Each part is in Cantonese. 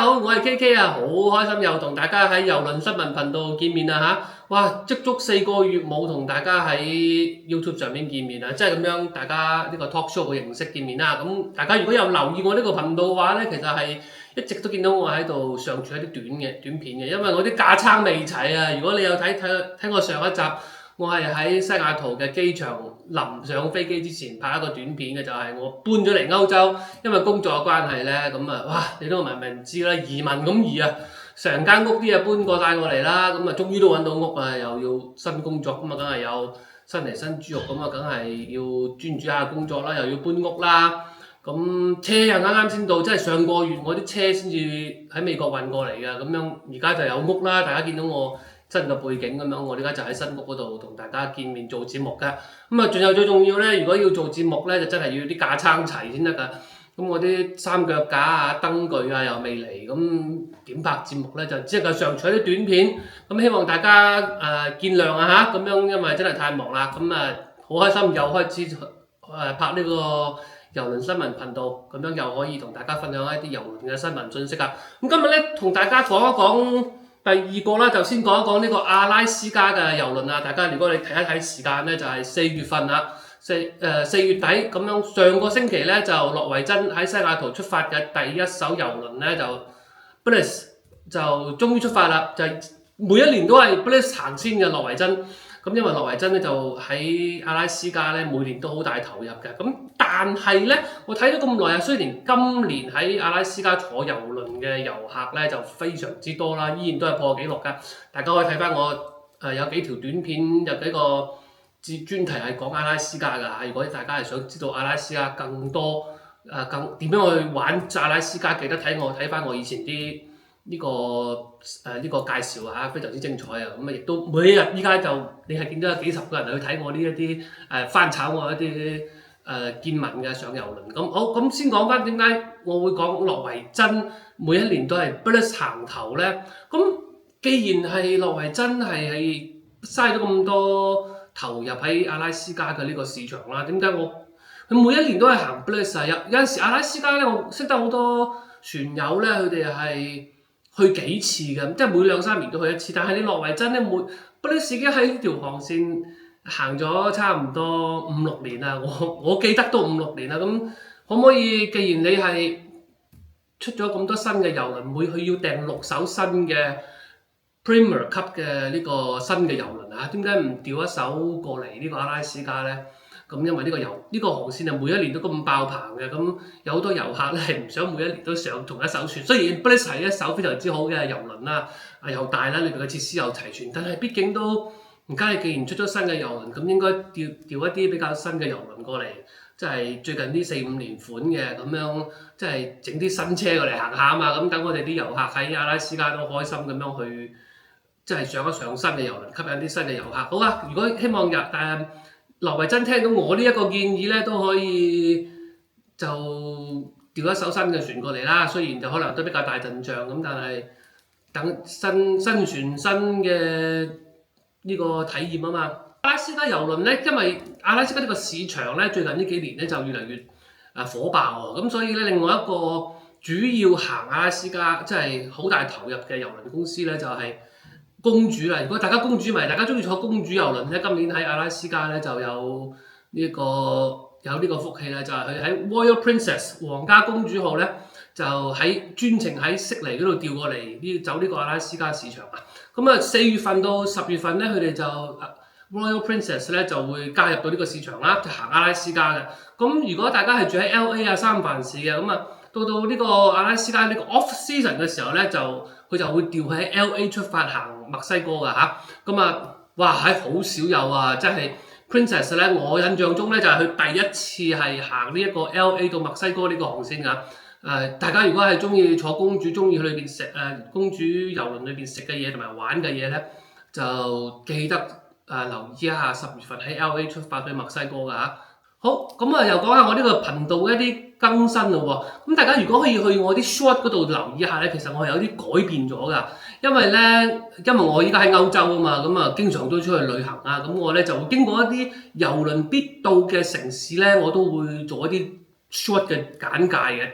好，我係 KK 啊，好開心又同大家喺郵輪新聞頻道見面啦吓！哇，足足4個月冇同大家喺 YouTube 上面見面啦，即係咁樣大家呢個 talk show 嘅形式見面啦。咁大家如果有留意我呢個頻道嘅話咧，其實係一直都見到我喺度上傳一啲短片嘅，因為我啲架撐未齊啊。如果你有睇我上一集，我係喺西雅圖嘅機場臨上飛機之前拍一個短片嘅，就係我搬咗嚟歐洲，因為工作嘅關係咧，咁啊，哇！你都明知啦，移民咁易啊，成間屋啲嘢搬過晒過嚟啦，咁啊，終於都揾到屋啊，又要新工作，咁啊，梗係有新嚟新豬肉，咁啊，梗係要專注下工作啦，又要搬屋啦，咁車又啱啱先到，即係上個月我啲車先至喺美國運過嚟嘅，咁樣而家就有屋啦，大家見到我新嘅背景咁樣，我而家就喺新屋嗰度同大家見面做節目㗎。咁啊，仲有最重要咧，如果要做節目咧，就真係要啲架撐齊先得㗎。咁我啲三腳架啊、燈具啊又未嚟，咁點拍節目咧？就只係上傳啲短片。咁希望大家見諒啊嚇，咁樣因為真係太忙啦。咁啊好開心又開始拍呢個郵輪新聞頻道，咁樣又可以同大家分享一啲郵輪嘅新聞信息啊。咁今日咧同大家講一講。第二個啦，就先講一講呢個阿拉斯加嘅郵輪啊！大家如果你睇一睇時間咧，就係4月份啦，4月底咁樣。上個星期咧就諾維珍喺西雅圖出發嘅第一艘郵輪咧就 Bliss 就終於出發啦，就每一年都係 Bliss 行先嘅諾維珍。咁因為諾維珍咧就喺阿拉斯加咧每年都好大投入嘅，咁但係咧我睇咗咁耐啊，雖然今年喺阿拉斯加坐郵輪嘅遊客咧就非常之多啦，依然都係破紀錄㗎。大家可以睇翻我有幾條短片，有幾個專題係講阿拉斯加㗎。如果大家係想知道阿拉斯加更多更點樣去玩阿拉斯加，記得睇翻我以前啲。呢個介紹啊，非常之精彩啊！咁啊，亦都每一日依家就你係見到有幾十個人去睇我呢一啲翻炒我一啲見聞嘅上郵輪。咁好，咁先講翻點解我會講諾維珍每一年都係 Bliss 行頭咧？咁既然係諾維珍係嘥咗咁多投入喺阿拉斯加嘅呢個市場啦，點解佢每一年都係行 Bliss 啊？有陣時阿拉斯加咧，我識得好多船友咧，佢哋係去幾次嘅，即係每2-3年都去一次。但係你諾維珍咧，Bliss已經喺呢條航線行咗差唔多5-6年啦。我記得都5-6年啦。咁可唔可以？既然你係出咗咁多新嘅郵輪，每佢要訂6艘新嘅 Premier 級嘅呢個新嘅郵輪啊？點解唔調一艘過嚟呢個阿拉斯加咧？咁因為呢個航線係每一年都咁爆棚嘅，咁有好多遊客咧係唔想每一年都上同一艘船。雖然 Bliss 係一艘非常之好嘅郵輪啦，又大啦，裏邊嘅設施又齊全，但係畢竟都而家你既然出咗新嘅郵輪，咁應該調一啲比較新嘅郵輪過嚟，即係最近呢4-5年款嘅咁樣，即係整啲新車過嚟行下啊嘛。咁等我哋啲遊客喺阿拉斯加都開心咁樣去，即係上一上新嘅郵輪，吸引啲新嘅遊客。好啊，如果希望諾維珍聽到我呢一個建議咧，都可以就調一艘新嘅船過嚟啦。雖然就可能都比較大陣仗咁，但係等新船新嘅呢個體驗啊嘛。阿拉斯加郵輪咧，因為阿拉斯加呢個市場咧，最近呢幾年咧就越嚟越火爆喎。咁所以咧，另外一個主要行阿拉斯加即係好大投入嘅郵輪公司咧，就係公主啦！如果大家公主迷，大家中意坐公主郵輪咧，今年喺阿拉斯加咧就有呢個福氣咧，就係佢喺 Royal Princess 皇家公主號咧，就專程喺悉尼嗰度調過嚟走呢個阿拉斯加市場啊！咁啊4月份到10月份咧，佢哋就Royal Princess 咧就會加入到呢個市場啦，就行阿拉斯加嘅。咁如果大家係住喺 LA 啊三藩市嘅，咁啊到呢個阿拉斯加呢個 off season 嘅時候咧，佢就會調喺 LA 出發行墨西哥㗎嚇。咁哇好少有啊！即係 Princess 咧，我印象中咧就係佢第一次係行呢一個 LA 到墨西哥呢個航線㗎。大家如果係中意坐公主，中意去裏邊食公主郵輪裏邊食嘅嘢同埋玩嘅嘢咧，就記得留意一下10月份喺 LA 出發去墨西哥㗎嚇。好，咁又講下我呢個頻道嘅一啲更新咯喎。咁大家如果可以去我啲 short 嗰度留意一下咧，其實我係有啲改變咗㗎。因為我依家喺歐洲啊嘛，咁經常都出去旅行啊，咁我咧就會經過一啲郵輪必到嘅城市咧，我都會做一啲 short 嘅簡介嘅。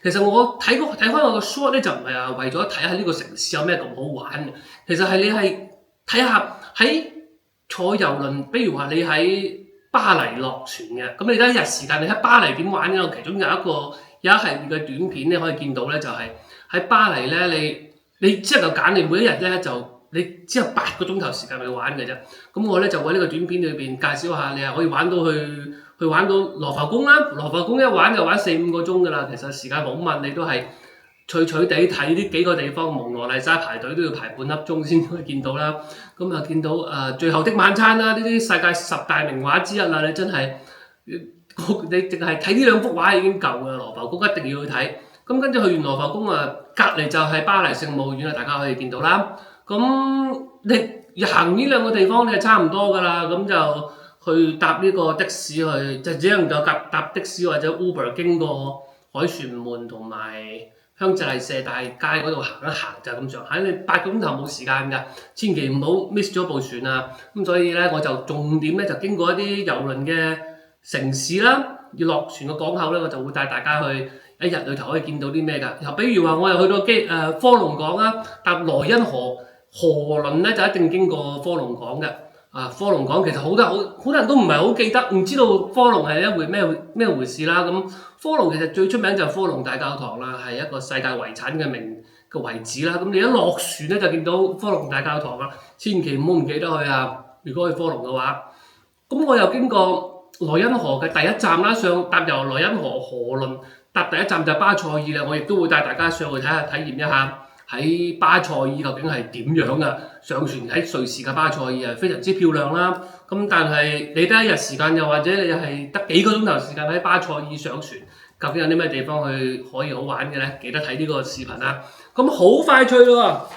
其實我睇開我個 short 咧，就唔係話為咗睇下呢個城市有咩咁好玩嘅，其實係你係睇下喺坐遊輪，比如話你喺巴黎落船嘅，咁你得一日時間，你喺巴黎點玩呢？其中有一系列嘅短片你可以見到咧，就係喺巴黎咧，你只能夠揀你每一日咧你只有8個鐘頭時間去玩嘅啫。咁我咧就喺呢個短片裏邊介紹下，你係可以玩到去玩到羅浮宮啦。羅浮宮一玩就玩4-5個鐘噶啦，其實時間好慢，你都係脆脆地睇呢幾個地方。蒙羅麗莎排隊都要排半粒鐘先可以見到啦。咁啊見到最後的晚餐啦，呢啲世界10大名畫之一啦，你真係你淨係睇呢2幅畫已經夠噶啦。羅浮宮一定要去睇。咁跟住去完羅浮宮隔離就係巴黎聖母院啦，大家可以見到啦。咁你行呢2個地方你就差唔多噶啦，咁就去搭呢個的士去，就只能夠搭的士或者 Uber 經過凱旋門同埋香榭麗舍大街嗰度行一行就咁上下。你8個鐘頭冇時間㗎，千祈唔好 miss 咗部船啊！咁所以咧我就重點咧就經過一啲郵輪嘅城市啦，要落船嘅港口咧，我就會帶大家去。一日裏頭可以見到啲咩㗎？又比如話，我又去到科隆港啦，搭萊茵河輪咧，就一定經過科隆港嘅。科隆港其實好多人都唔係好記得，唔知道科隆係一回咩回事啦。咁科隆其實最出名就係科隆大教堂啦，係一個世界遺產嘅遺址啦。咁你一落船咧就見到科隆大教堂啦，千祈唔好唔記得去啊！如果去科隆嘅話，咁我又經過萊茵河嘅第一站啦，搭由萊茵河輪。搭第一站就係巴塞爾啦，我亦都會帶大家上去睇下體驗一下喺巴塞爾究竟係點樣㗎。上船喺瑞士嘅巴塞爾係非常之漂亮啦。咁但係你得一日時間，又或者你係得幾個鐘頭時間喺巴塞爾上船，究竟有啲咩地方可以好玩嘅咧？記得睇呢個視頻啦。咁好快脆咯，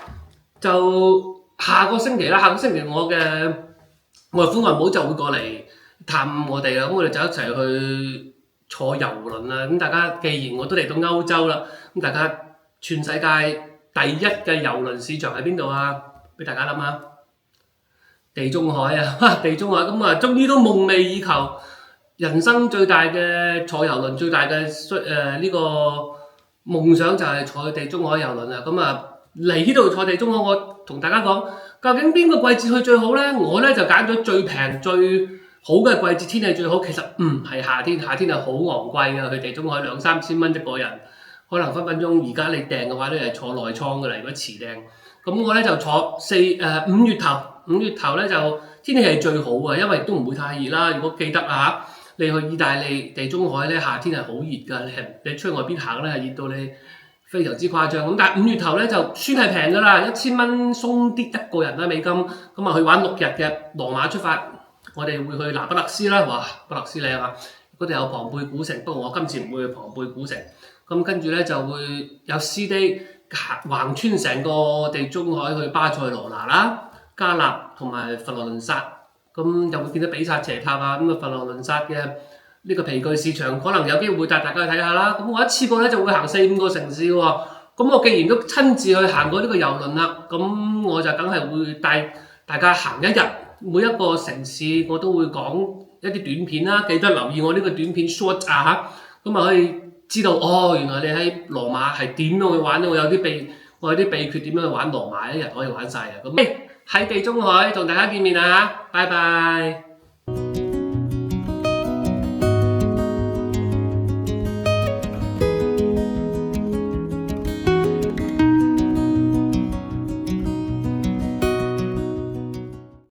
就下個星期啦。下個星期我嘅夫外母就會過嚟探我哋啦。咁我哋就一齊去坐遊輪啦。咁大家既然我都嚟到歐洲啦，咁大家全世界第一嘅郵輪市場喺邊度啊？俾大家諗下，地中海啊，地中海咁終於都夢寐以求，人生最大嘅坐郵輪最大嘅呢個夢想就係坐地中海郵輪啊！嚟呢度坐地中海，我同大家講，究竟邊個季節去最好呢？我呢就揀咗最平最好嘅季節，天氣最好。其實唔係夏天，夏天係好昂貴嘅，去地中海2-3千蚊一個人，可能分分鐘而家你訂嘅話都係坐內艙㗎啦。如果遲訂，咁我咧就坐5月頭，五月頭咧就天氣係最好嘅，因為都唔會太熱啦。如果記得啊，你去意大利地中海咧，夏天係好熱㗎，你出去外邊行咧係熱到你非常之誇張。咁但係5月頭咧就算係平㗎啦，1000蚊鬆啲一個人啦美金，去玩6日嘅羅馬出發。我哋會去那不勒斯啦，哇！不勒斯靚啊，嗰度有龐貝古城，不過我今次唔會去龐貝古城。跟住咧就會有 C-Day 橫穿成個地中海去巴塞羅那啦、加納同埋佛羅倫薩。又會見到比薩斜塔啊，佛羅倫薩嘅呢個皮具市場，可能有機會帶大家去睇下啦。我一次過咧就會行4-5個城市喎。我既然都親自去行過呢個郵輪啦，我就梗係會帶大家行一日。每一個城市我都會講一啲短片啦，記得留意我呢個短片 short 啊嚇，可以知道原來你喺羅馬係點樣去玩，我有啲秘訣點樣去玩羅馬，一日可以玩晒啊！喺地中海同大家見面啊，拜拜。